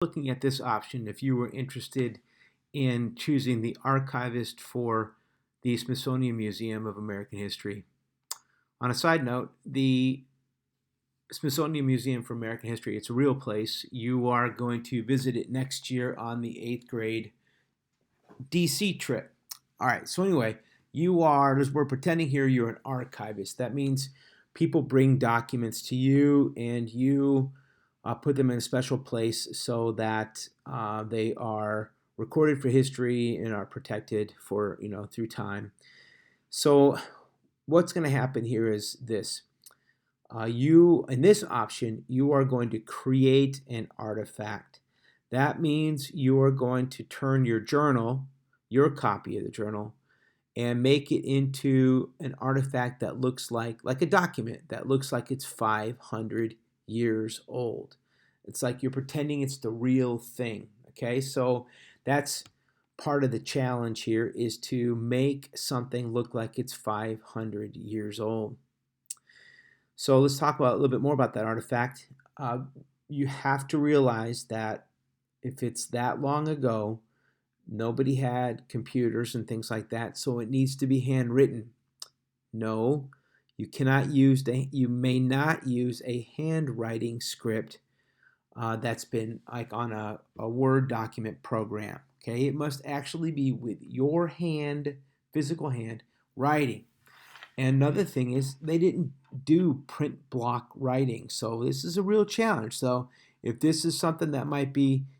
Looking at this option if you were interested in choosing the archivist for the Smithsonian Museum of American History. On a side note, the Smithsonian Museum for American History, it's a real place. You are going to visit it next year on the 8th grade DC trip. All right, so anyway, we're pretending here you're an archivist. That means people bring documents to you and you put them in a special place so that they are recorded for history and are protected for, through time. So what's going to happen here is this. In this option, you are going to create an artifact. That means you are going to turn your journal, your copy of the journal, and make it into an artifact that looks like a document that looks like it's 500 years old. It's like you're pretending it's the real thing. Okay, so that's part of the challenge here, is to make something look like it's 500 years old. So let's talk about a little bit more about that artifact. You have to realize that if it's that long ago, nobody had computers and things like that, so it needs to be handwritten. No, you may not use a handwriting script that's been like on a Word document program. Okay, it must actually be with your hand, physical hand, writing. And another thing is they didn't do print block writing, so this is a real challenge. So if this is something that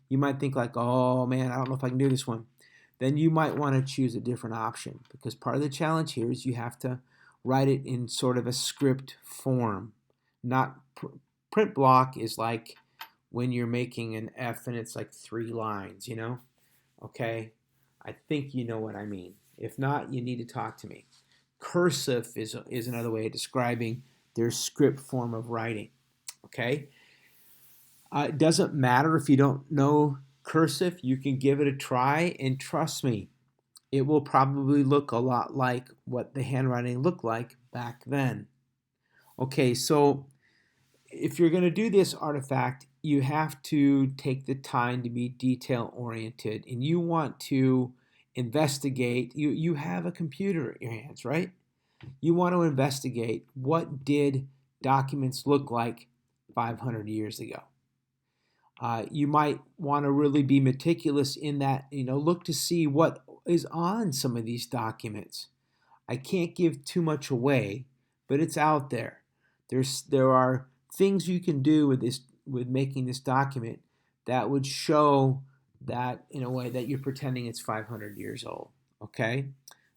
you might think like, oh man, I don't know if I can do this one, then you might want to choose a different option, because part of the challenge here is you have to write it in sort of a script form. Not print block is like when you're making an F and it's like 3 lines, Okay, I think you know what I mean. If not, you need to talk to me. Cursive is another way of describing their script form of writing. Okay, it doesn't matter if you don't know cursive. You can give it a try, and trust me, it will probably look a lot like what the handwriting looked like back then. Okay, so if you're going to do this artifact, you have to take the time to be detail oriented, and you want to investigate. You have a computer in your hands, right? You want to investigate, what did documents look like 500 years ago. You might want to really be meticulous in that, look to see what is on some of these documents. I can't give too much away, but it's out there. There are things you can do with making this document that would show that, in a way, that you're pretending it's 500 years old. Okay,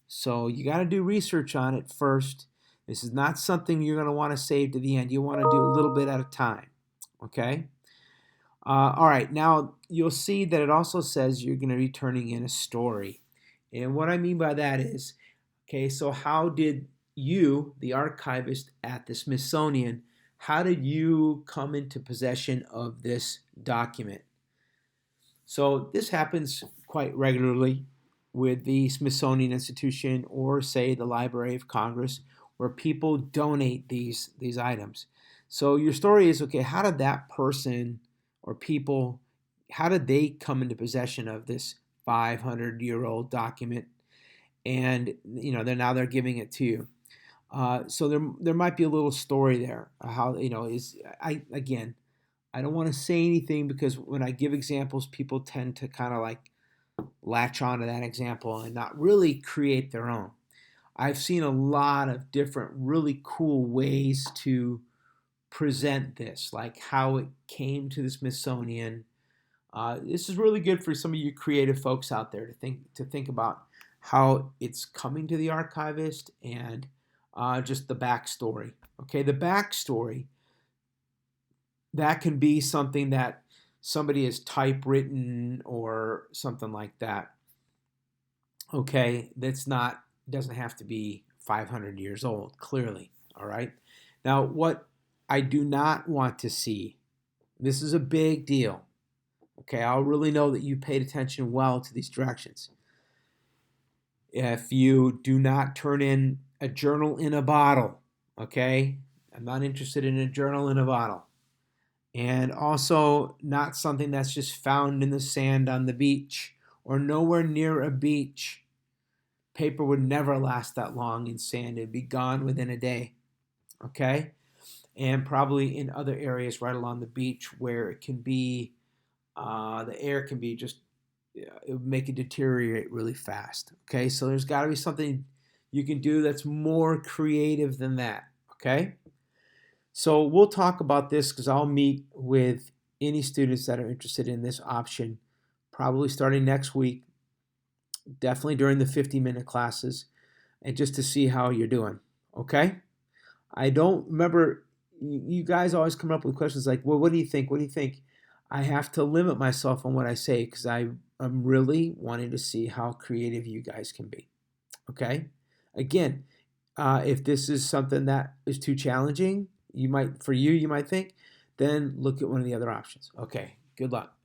so you got to do research on it first. This is not something you're going to want to save to the end. You want to do a little bit at a time. Okay. All right, now you'll see that it also says you're going to be turning in a story. And what I mean by that is, okay, so how did you, the archivist at the Smithsonian, how did you come into possession of this document? So this happens quite regularly with the Smithsonian Institution, or say the Library of Congress, where people donate these items. So your story is, okay, how did that person or people, how did they come into possession of this 500-year-old document? And they're giving it to you. So there might be a little story there. How I don't want to say anything, because when I give examples, people tend to kind of like latch onto that example and not really create their own. I've seen a lot of different really cool ways to present this, like how it came to the Smithsonian. This is really good for some of you creative folks out there to think about how it's coming to the archivist, and just the backstory. Okay, the backstory, that can be something that somebody has typewritten or something like that. Okay, doesn't have to be 500 years old, clearly. All right. Now, what I do not want to see, this is a big deal. Okay, I'll really know that you paid attention well to these directions. If you do not turn in a journal in a bottle, okay? I'm not interested in a journal in a bottle. and also not something that's just found in the sand on the beach or nowhere near a beach. Paper would never last that long in sand. It'd be gone within a day. Okay? And probably in other areas right along the beach where it can be, the air can be just, it would make it deteriorate really fast. Okay? So there's got to be something you can do that's more creative than that. Okay? So we'll talk about this because I'll meet with any students that are interested in this option probably starting next week, definitely during the 50-minute classes, and just to see how you're doing. Okay? I don't remember, you guys always come up with questions like, well, what do you think? What do you think? I have to limit myself on what I say because I'm really wanting to see how creative you guys can be. Okay? Again, if this is something that is too challenging, you might think, then look at one of the other options. Okay, good luck.